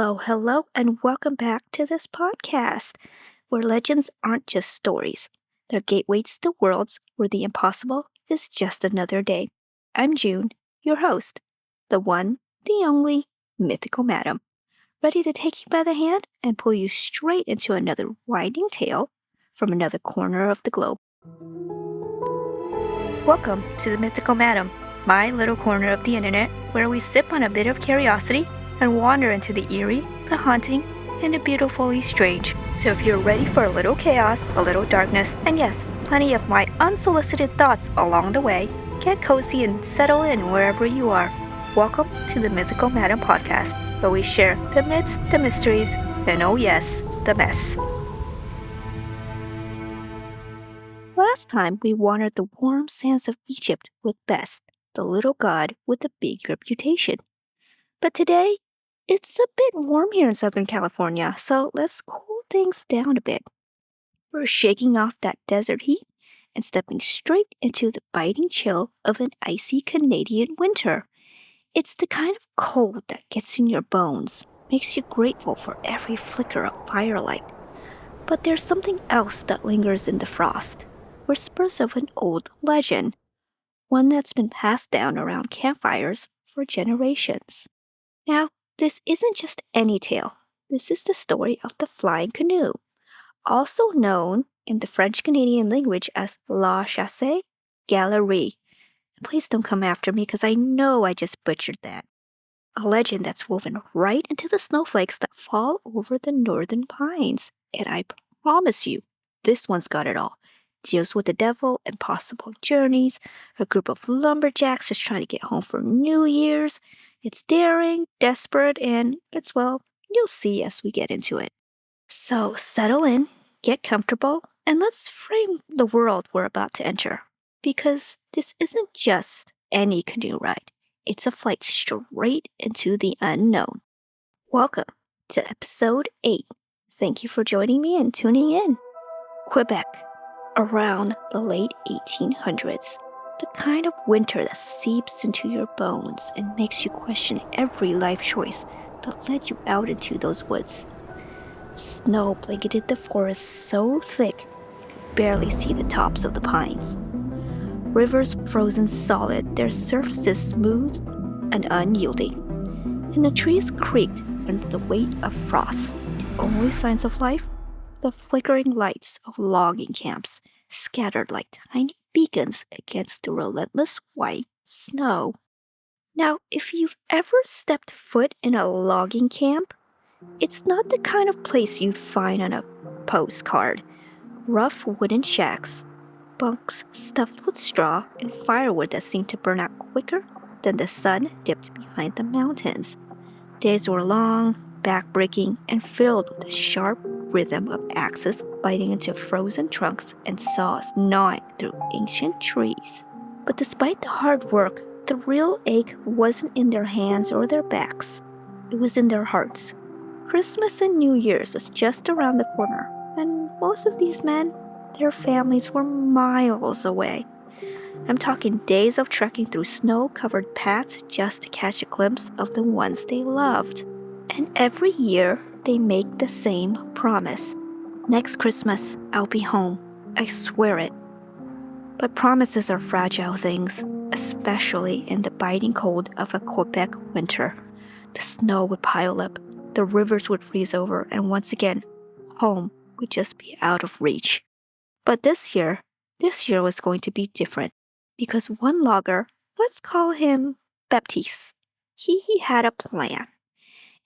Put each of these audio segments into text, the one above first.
Hello, and welcome back to this podcast, where legends aren't just stories. They're gateways to worlds where the impossible is just another day. I'm June, your host, the one, the only, Mythical Madam, ready to take you by the hand and pull you straight into another winding tale from another corner of the globe. Welcome to the Mythical Madam, my little corner of the internet where we sip on a bit of curiosity and wander into the eerie, the haunting, and the beautifully strange. So if you're ready for a little chaos, a little darkness, and yes, plenty of my unsolicited thoughts along the way, get cozy and settle in wherever you are. Welcome to the Mythical Madam Podcast, where we share the myths, the mysteries, and oh yes, the mess. Last time we wandered the warm sands of Egypt with Best, the little god with a big reputation. But today, it's a bit warm here in Southern California, so let's cool things down a bit. We're shaking off that desert heat and stepping straight into the biting chill of an icy Canadian winter. It's the kind of cold that gets in your bones, makes you grateful for every flicker of firelight. But there's something else that lingers in the frost, whispers of an old legend, one that's been passed down around campfires for generations. Now, this isn't just any tale. This is the story of the Flying Canoe, also known in the French-Canadian language as La Chasse Galerie. Please don't come after me because I know I just butchered that. A legend that's woven right into the snowflakes that fall over the northern pines. And I promise you, this one's got it all. Deals with the devil, impossible journeys, a group of lumberjacks just trying to get home for New Year's. It's daring, desperate, and it's, well, you'll see as we get into it. So settle in, get comfortable, and let's frame the world we're about to enter. Because this isn't just any canoe ride. It's a flight straight into the unknown. Welcome to episode 8. Thank you for joining me and tuning in. Quebec, around the late 1800s. The kind of winter that seeps into your bones and makes you question every life choice that led you out into those woods. Snow blanketed the forest so thick you could barely see the tops of the pines. Rivers frozen solid, their surfaces smooth and unyielding. And the trees creaked under the weight of frost. The only signs of life? The flickering lights of logging camps, scattered like tiny beacons against the relentless white snow. Now, if you've ever stepped foot in a logging camp, it's not the kind of place you'd find on a postcard. Rough wooden shacks, bunks stuffed with straw, and firewood that seemed to burn out quicker than the sun dipped behind the mountains. Days were long, back-breaking, and filled with the sharp rhythm of axes biting into frozen trunks and saws gnawing through ancient trees. But despite the hard work, the real ache wasn't in their hands or their backs. It was in their hearts. Christmas and New Year's was just around the corner, and most of these men, their families were miles away. I'm talking days of trekking through snow-covered paths just to catch a glimpse of the ones they loved. And every year, they make the same promise. Next Christmas, I'll be home. I swear it. But promises are fragile things, especially in the biting cold of a Quebec winter. The snow would pile up, the rivers would freeze over, and once again, home would just be out of reach. But this year was going to be different. Because one logger, let's call him Baptiste, he had a plan.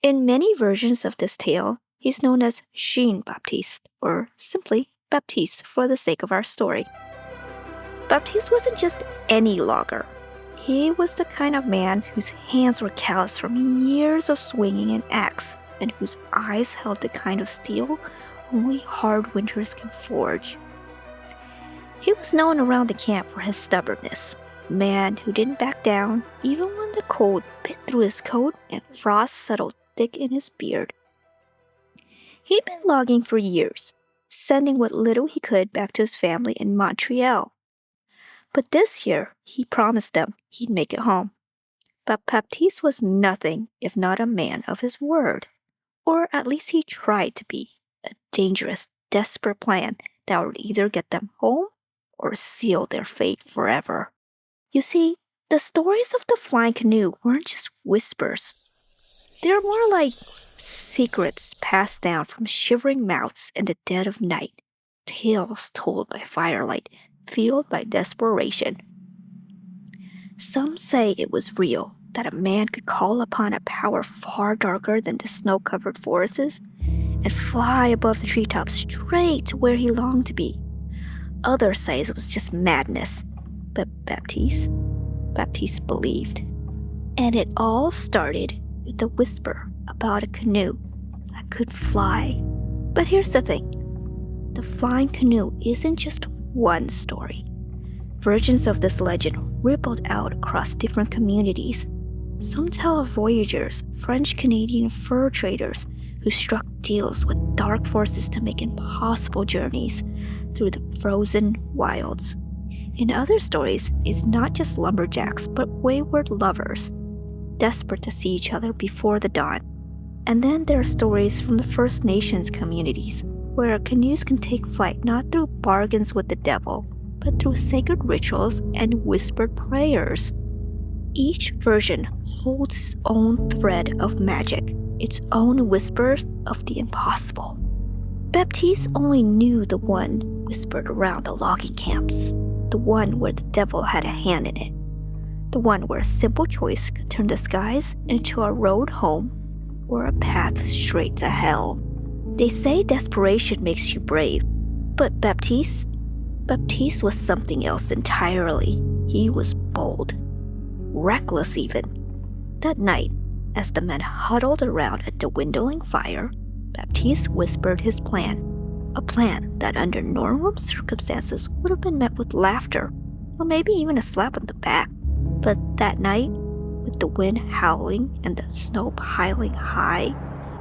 In many versions of this tale, he's known as Jean-Baptiste, or simply Baptiste for the sake of our story. Baptiste wasn't just any logger. He was the kind of man whose hands were calloused from years of swinging an axe, and whose eyes held the kind of steel only hard winters can forge. He was known around the camp for his stubbornness, a man who didn't back down even when the cold bit through his coat and frost settled thick in his beard. He'd been logging for years, sending what little he could back to his family in Montreal. But this year, he promised them he'd make it home. But Baptiste was nothing if not a man of his word. Or at least he tried to be. A dangerous, desperate plan that would either get them home or seal their fate forever. You see, the stories of the flying canoe weren't just whispers. They're more like secrets passed down from shivering mouths in the dead of night, tales told by firelight, fueled by desperation. Some say it was real, that a man could call upon a power far darker than the snow-covered forests and fly above the treetops straight to where he longed to be. Others say it was just madness, but Baptiste believed. And it all started with a whisper about a canoe that could fly. But here's the thing. The flying canoe isn't just one story. Versions of this legend rippled out across different communities. Some tell of voyagers, French-Canadian fur traders who struck deals with dark forces to make impossible journeys through the frozen wilds. In other stories, it's not just lumberjacks, but wayward lovers, desperate to see each other before the dawn. And then there are stories from the First Nations communities, where canoes can take flight not through bargains with the devil, but through sacred rituals and whispered prayers. Each version holds its own thread of magic, its own whisper of the impossible. Baptiste only knew the one whispered around the logging camps, the one where the devil had a hand in it, the one where a simple choice could turn the skies into a road home or a path straight to hell. They say desperation makes you brave, but Baptiste was something else entirely. He was bold, reckless even. That night, as the men huddled around a dwindling fire, Baptiste whispered his plan, a plan that under normal circumstances would have been met with laughter, or maybe even a slap on the back. But that night, with the wind howling and the snow piling high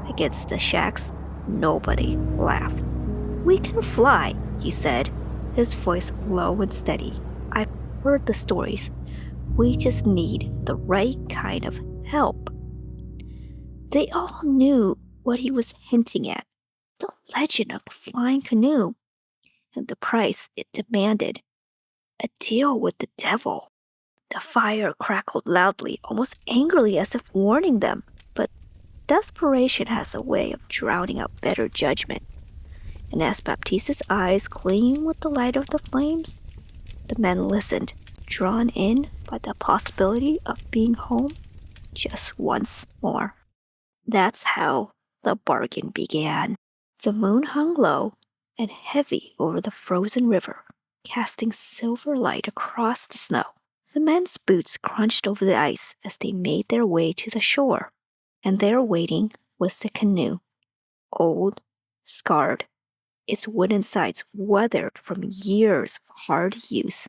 against the shacks, nobody laughed. "We can fly," he said, his voice low and steady. "I've heard the stories. We just need the right kind of help." They all knew what he was hinting at, the legend of the flying canoe, and the price it demanded, a deal with the devil. The fire crackled loudly, almost angrily as if warning them, but desperation has a way of drowning out better judgment. And as Baptiste's eyes gleamed with the light of the flames, the men listened, drawn in by the possibility of being home just once more. That's how the bargain began. The moon hung low and heavy over the frozen river, casting silver light across the snow. The men's boots crunched over the ice as they made their way to the shore, and there waiting was the canoe, old, scarred, its wooden sides weathered from years of hard use.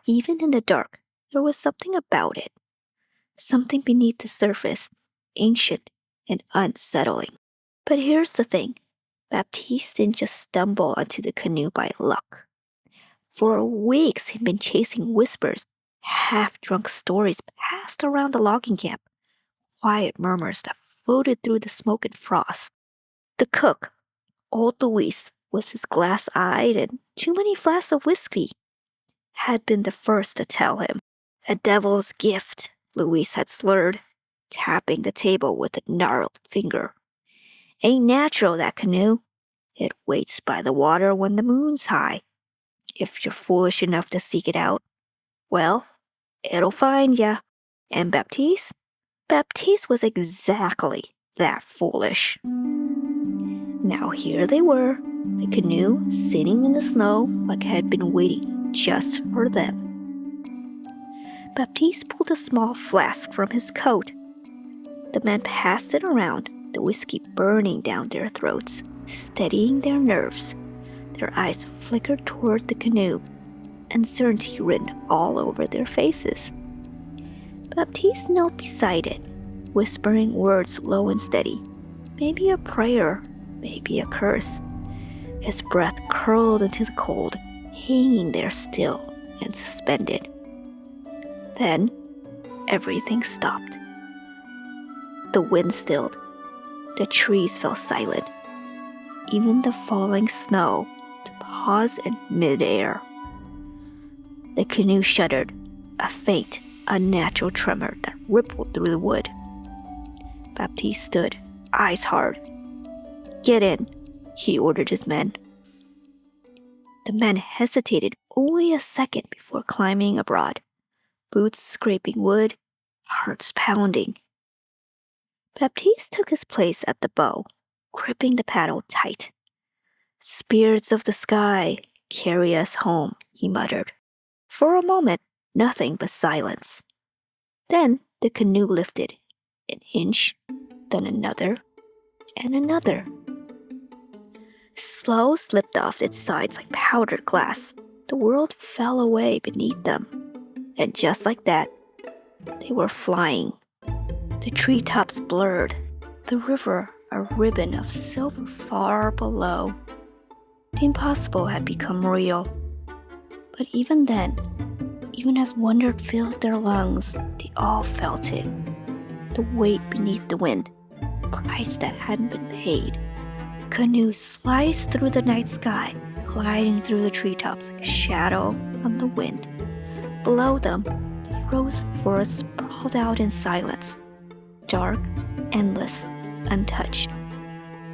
Even in the dark, there was something about it, something beneath the surface, ancient and unsettling. But here's the thing. Baptiste didn't just stumble onto the canoe by luck. For weeks he'd been chasing whispers, half-drunk stories passed around the logging camp, quiet murmurs that floated through the smoke and frost. The cook, old Louis, with his glass-eyed and too many flasks of whiskey, had been the first to tell him. A devil's gift, Louis had slurred, tapping the table with a gnarled finger. Ain't natural, that canoe. It waits by the water when the moon's high. If you're foolish enough to seek it out, well, it'll find ya. And Baptiste was exactly that foolish. Now here they were, the canoe sitting in the snow like it had been waiting just for them. Baptiste pulled a small flask from his coat. The men passed it around, the whiskey burning down their throats, steadying their nerves. Their eyes flickered toward the canoe, uncertainty written all over their faces. Baptiste knelt beside it, whispering words low and steady, maybe a prayer, maybe a curse. His breath curled into the cold, hanging there still and suspended. Then, everything stopped. The wind stilled. The trees fell silent. Even the falling snow to pause in midair. The canoe shuddered, a faint, unnatural tremor that rippled through the wood. Baptiste stood, eyes hard. "Get in," he ordered his men. The men hesitated only a second before climbing aboard, boots scraping wood, hearts pounding. Baptiste took his place at the bow, gripping the paddle tight. "Spirits of the sky, carry us home," he muttered. For a moment, nothing but silence. Then the canoe lifted, an inch, then another, and another. Slow slipped off its sides like powdered glass. The world fell away beneath them. And just like that, they were flying. The treetops blurred, the river a ribbon of silver far below. The impossible had become real. But even then, even as wonder filled their lungs, they all felt it. The weight beneath the wind, the price that hadn't been paid. The canoe sliced through the night sky, gliding through the treetops like a shadow on the wind. Below them, the frozen forest sprawled out in silence, dark, endless, untouched.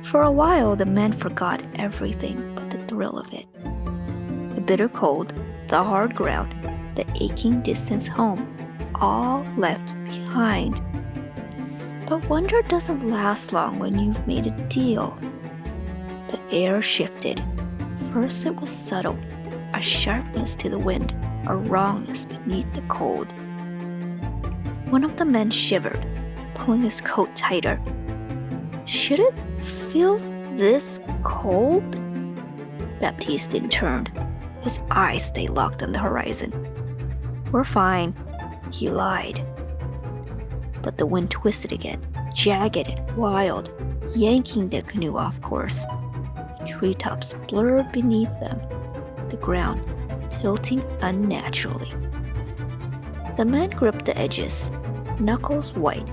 For a while, the men forgot everything but the thrill of it. The bitter cold, the hard ground, the aching distance home, all left behind. But wonder doesn't last long when you've made a deal. The air shifted. First it was subtle, a sharpness to the wind, a wrongness beneath the cold. One of the men shivered, pulling his coat tighter. Should it feel this cold? Baptiste didn't turn. His eyes stayed locked on the horizon. "We're fine," he lied. But the wind twisted again, jagged and wild, yanking the canoe off course. Treetops blurred beneath them, the ground tilting unnaturally. The men gripped the edges, knuckles white,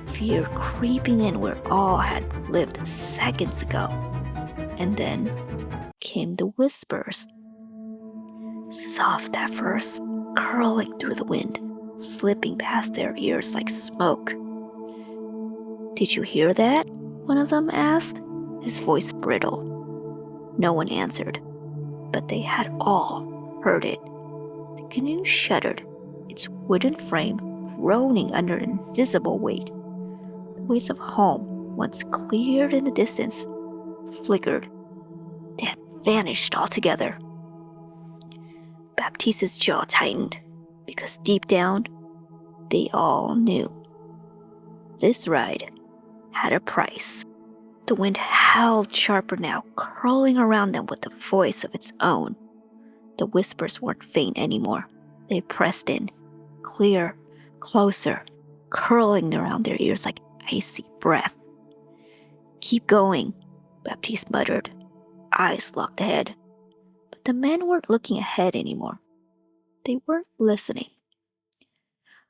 fear creeping in where all had lived seconds ago. And then came the whispers. Soft at first, curling through the wind, slipping past their ears like smoke. "Did you hear that?" one of them asked, his voice brittle. No one answered, but they had all heard it. The canoe shuddered, its wooden frame groaning under an invisible weight. The ways of home, once cleared in the distance, flickered, then vanished altogether. Baptiste's jaw tightened, because deep down, they all knew. This ride had a price. The wind howled sharper now, curling around them with a voice of its own. The whispers weren't faint anymore. They pressed in, clear, closer, curling around their ears like icy breath. "Keep going," Baptiste muttered, eyes locked ahead. But the men weren't looking ahead anymore. They weren't listening.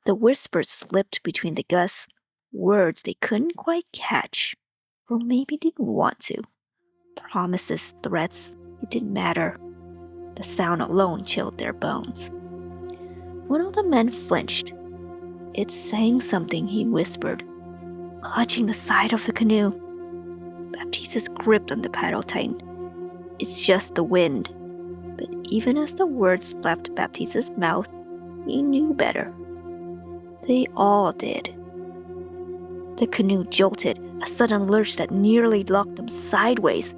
The whispers slipped between the gusts, words they couldn't quite catch, or maybe didn't want to. Promises, threats, it didn't matter. The sound alone chilled their bones. One of the men flinched. "It's saying something," he whispered, clutching the side of the canoe. Baptiste's grip on the paddle tightened. "It's just the wind." But even as the words left Baptiste's mouth, he knew better. They all did. The canoe jolted, a sudden lurch that nearly locked them sideways.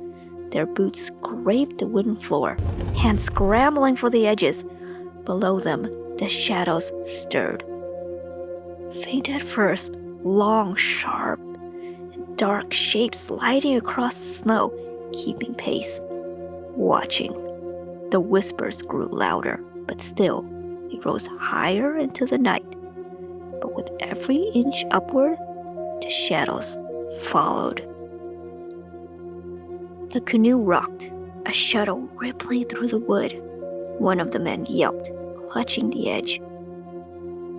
Their boots scraped the wooden floor, hands scrambling for the edges. Below them, the shadows stirred. Faint at first, long, sharp, and dark shapes sliding across the snow, keeping pace, watching. The whispers grew louder, but still, they rose higher into the night. But with every inch upward, the shadows followed. The canoe rocked, a shuttle rippling through the wood. One of the men yelped, clutching the edge.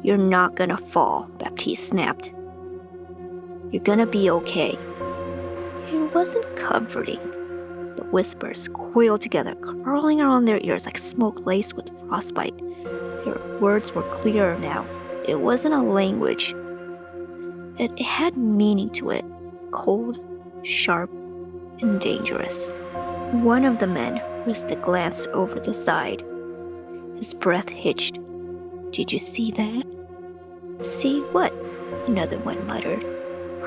"You're not gonna fall," Baptiste snapped. "You're gonna be okay." It wasn't comforting. The whispers coiled together, curling around their ears like smoke laced with frostbite. Their words were clearer now. It wasn't a language. It had meaning to it, cold, sharp, and dangerous. One of the men risked a glance over the side. His breath hitched. "Did you see that?" "See what?" another one muttered,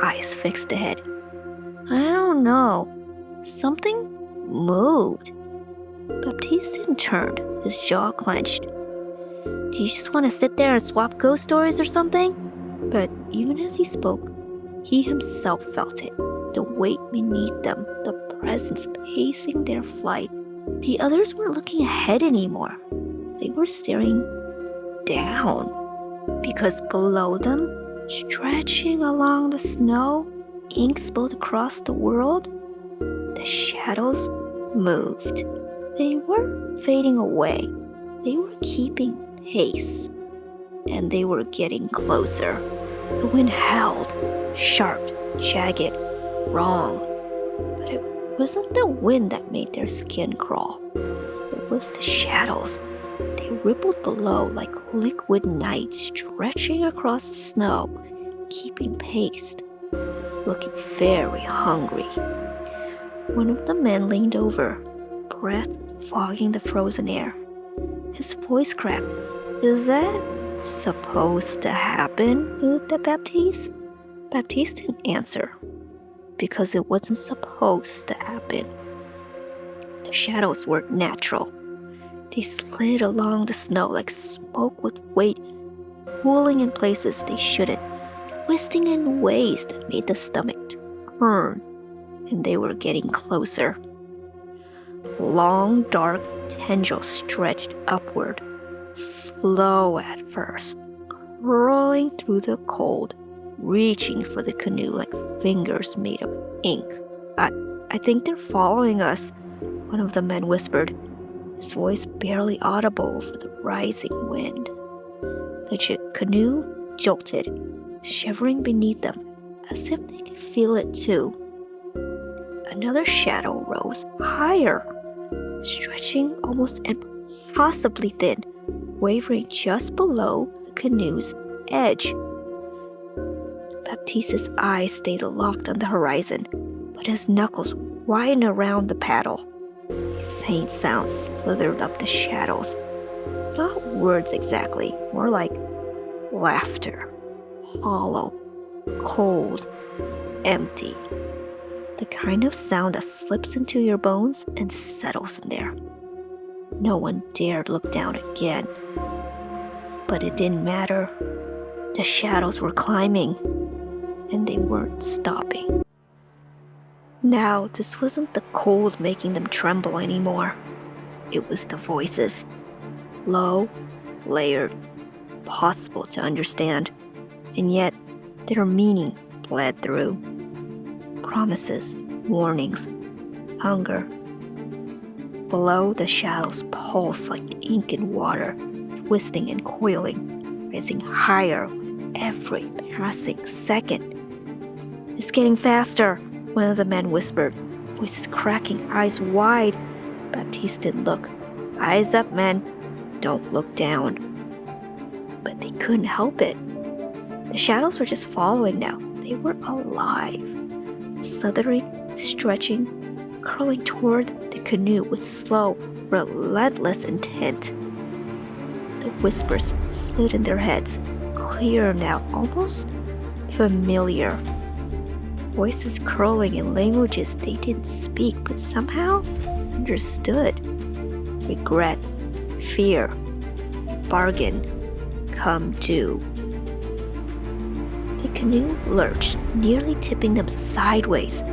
eyes fixed ahead. "I don't know. Something moved." Baptiste turned, his jaw clenched. "Do you just want to sit there and swap ghost stories or something?" But even as he spoke, he himself felt it. The weight beneath them, the presence pacing their flight. The others weren't looking ahead anymore. They were staring down. Because below them, stretching along the snow, ink spilled across the world, the shadows moved. They weren't fading away. They were keeping pace. And they were getting closer. The wind howled, sharp, jagged, wrong. But it wasn't the wind that made their skin crawl. It was the shadows. They rippled below like liquid night, stretching across the snow, keeping pace, looking very hungry. One of the men leaned over, breath fogging the frozen air. His voice cracked. "Is that supposed to happen?" He looked at Baptiste. Baptiste didn't answer, because it wasn't supposed to happen. The shadows weren't natural. They slid along the snow like smoke with weight, pulling in places they shouldn't, twisting in ways that made the stomach turn, and they were getting closer. Long, dark tendrils stretched upward, slow at first, curling through the cold, reaching for the canoe like fingers made of ink. I think they're following us," one of the men whispered, his voice barely audible over the rising wind. The canoe jolted, shivering beneath them as if they could feel it too. Another shadow rose higher, stretching almost impossibly thin, wavering just below the canoe's edge. Baptiste's eyes stayed locked on the horizon, but his knuckles widened around the paddle. Faint sounds slithered up the shadows. Not words exactly, more like laughter. Hollow, cold, empty. The kind of sound that slips into your bones and settles in there. No one dared look down again. But it didn't matter. The shadows were climbing, and they weren't stopping. Now, this wasn't the cold making them tremble anymore. It was the voices. Low, layered, impossible to understand, and yet their meaning bled through. Promises, warnings, hunger. Below, the shadows pulsed like ink in water, twisting and coiling, rising higher with every passing second. "It's getting faster," one of the men whispered, voices cracking, eyes wide. Baptiste didn't look. "Eyes up, men. Don't look down." But they couldn't help it. The shadows were just following now. They were alive, slithering, stretching, curling toward the canoe with slow, relentless intent. The whispers slid in their heads, clear now, almost familiar. Voices curling in languages they didn't speak but somehow understood. Regret, fear, bargain, come due. The canoe lurched, nearly tipping them sideways.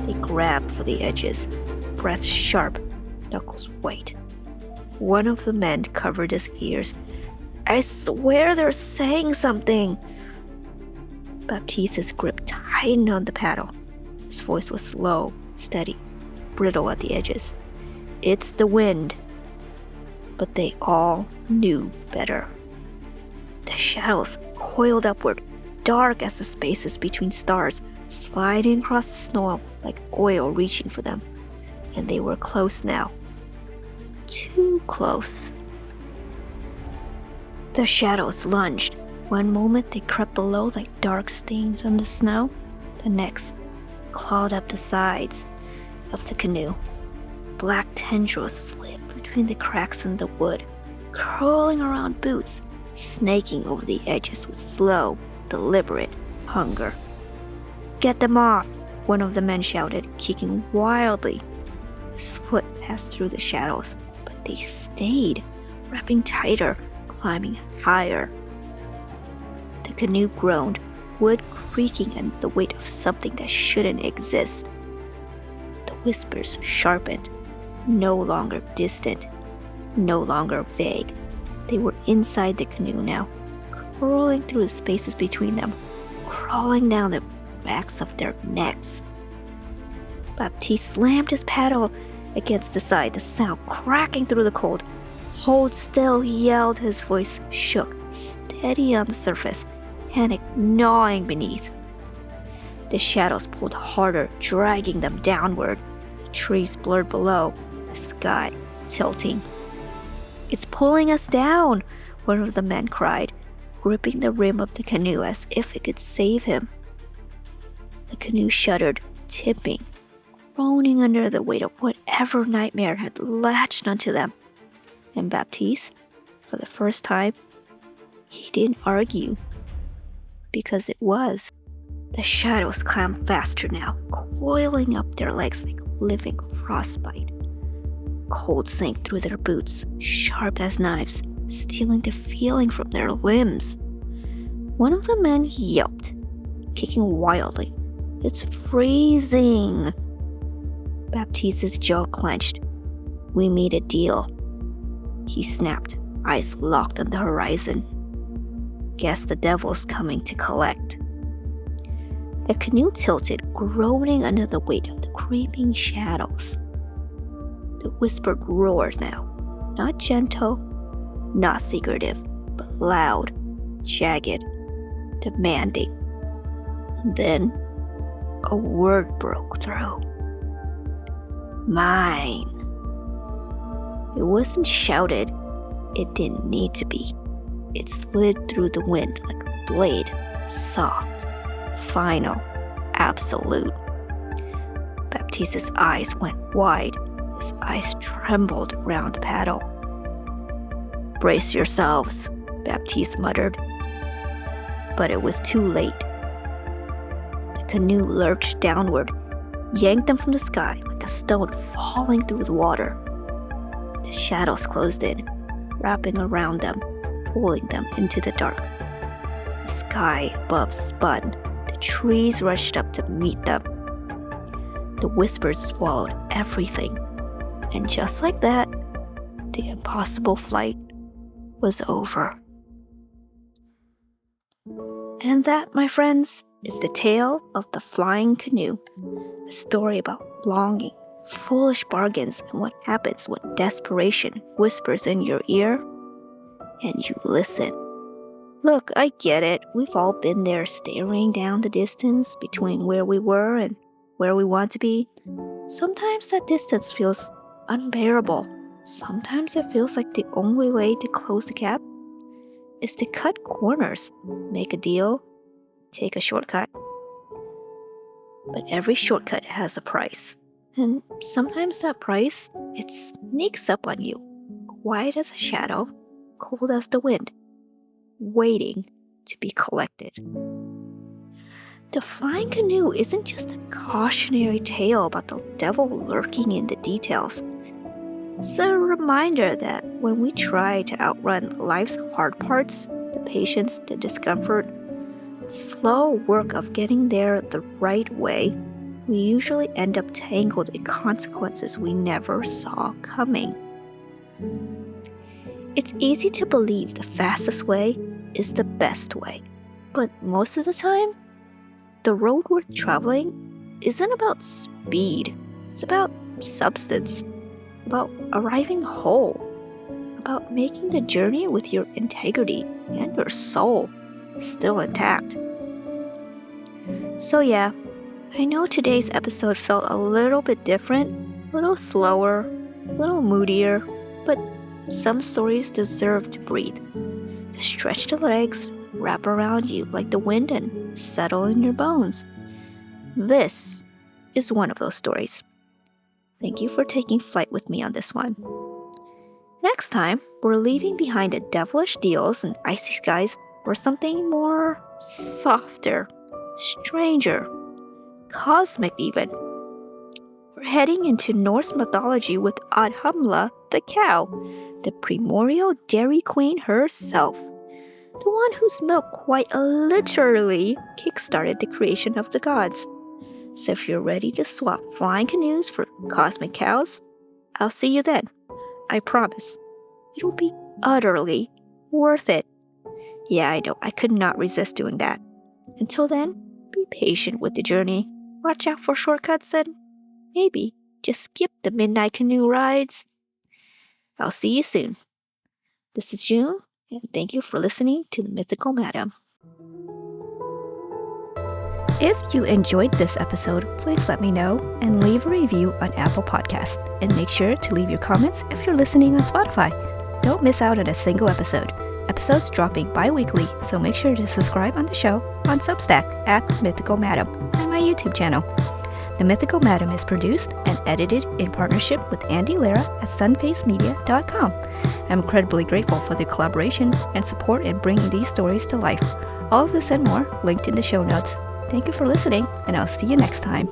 They grabbed for the edges, breath sharp, knuckles white. One of the men covered his ears. "I swear they're saying something." Baptiste's grip tightened on the paddle. His voice was low, steady, brittle at the edges. "It's the wind." But they all knew better. The shadows coiled upward, dark as the spaces between stars, sliding across the snow like oil reaching for them. And they were close now. Too close. The shadows lunged. One moment they crept below like dark stains on the snow. The next, clawed up the sides of the canoe. Black tendrils slid between the cracks in the wood, curling around boots, snaking over the edges with slow, deliberate hunger. "Get them off!" one of the men shouted, kicking wildly. His foot passed through the shadows, but they stayed, wrapping tighter, climbing higher. The canoe groaned, wood creaking under the weight of something that shouldn't exist. The whispers sharpened, no longer distant, no longer vague. They were inside the canoe now, crawling through the spaces between them, crawling down the backs of their necks. Baptiste slammed his paddle against the side, the sound cracking through the cold. "Hold still," he yelled, his voice shook, steady on the surface, panic gnawing beneath. The shadows pulled harder, dragging them downward. The trees blurred below, the sky tilting. "It's pulling us down," one of the men cried, gripping the rim of the canoe as if it could save him. The canoe shuddered, tipping, groaning under the weight of whatever nightmare had latched onto them. And Baptiste, for the first time, he didn't argue, because it was. The shadows climbed faster now, coiling up their legs like living frostbite. Cold sank through their boots, sharp as knives, stealing the feeling from their limbs. One of the men yelped, kicking wildly. "It's freezing!" Baptiste's jaw clenched. "We made a deal," he snapped, eyes locked on the horizon. "Guess the devil's coming to collect." The canoe tilted, groaning under the weight of the creeping shadows. The whispered roars now, not gentle, not secretive, but loud, jagged, demanding. And then a word broke through. "Mine." It wasn't shouted. It didn't need to be. It slid through the wind like a blade, soft, final, absolute. Baptiste's eyes went wide. His eyes trembled around the paddle. "Brace yourselves," Baptiste muttered. But it was too late. The canoe lurched downward, yanked them from the sky like a stone falling through the water. The shadows closed in, wrapping around them, pulling them into the dark. The sky above spun. The trees rushed up to meet them. The whispers swallowed everything. And just like that, the impossible flight was over. And that, my friends, is the tale of the Flying Canoe, a story about longing, foolish bargains, and what happens when desperation whispers in your ear and you listen. Look, I get it. We've all been there staring down the distance between where we were and where we want to be. Sometimes that distance feels unbearable. Sometimes it feels like the only way to close the gap is to cut corners, make a deal, take a shortcut. But every shortcut has a price. And sometimes that price, it sneaks up on you, quiet as a shadow, cold as the wind, waiting to be collected. The Flying Canoe isn't just a cautionary tale about the devil lurking in the details. It's a reminder that when we try to outrun life's hard parts, the patience, the discomfort, the slow work of getting there the right way, we usually end up tangled in consequences we never saw coming. It's easy to believe the fastest way is the best way, but most of the time, the road worth traveling isn't about speed. It's about substance, about arriving whole, about making the journey with your integrity and your soul still intact. So yeah, I know today's episode felt a little bit different, a little slower, a little moodier, but some stories deserve to breathe. To stretch the legs, wrap around you like the wind, and settle in your bones. This is one of those stories. Thank you for taking flight with me on this one. Next time, we're leaving behind the devilish deals and icy skies for something more softer, stranger, cosmic even. We're heading into Norse mythology with Audhumla the cow, the primordial dairy queen herself. The one whose milk quite literally kickstarted the creation of the gods. So if you're ready to swap flying canoes for cosmic cows, I'll see you then. I promise. It'll be utterly worth it. Yeah, I know, I could not resist doing that. Until then, be patient with the journey. Watch out for shortcuts and maybe just skip the midnight canoe rides. I'll see you soon. This is June, and thank you for listening to the Mythical Madam. If you enjoyed this episode, please let me know and leave a review on Apple Podcasts. And make sure to leave your comments if you're listening on Spotify. Don't miss out on a single episode. Episodes dropping bi-weekly, so make sure to subscribe on the show on Substack at Mythical Madam and my YouTube channel. The Mythical Madam is produced and edited in partnership with Andy Lara at sunfacemedia.com. I'm incredibly grateful for the collaboration and support in bringing these stories to life. All of this and more linked in the show notes. Thank you for listening, and I'll see you next time.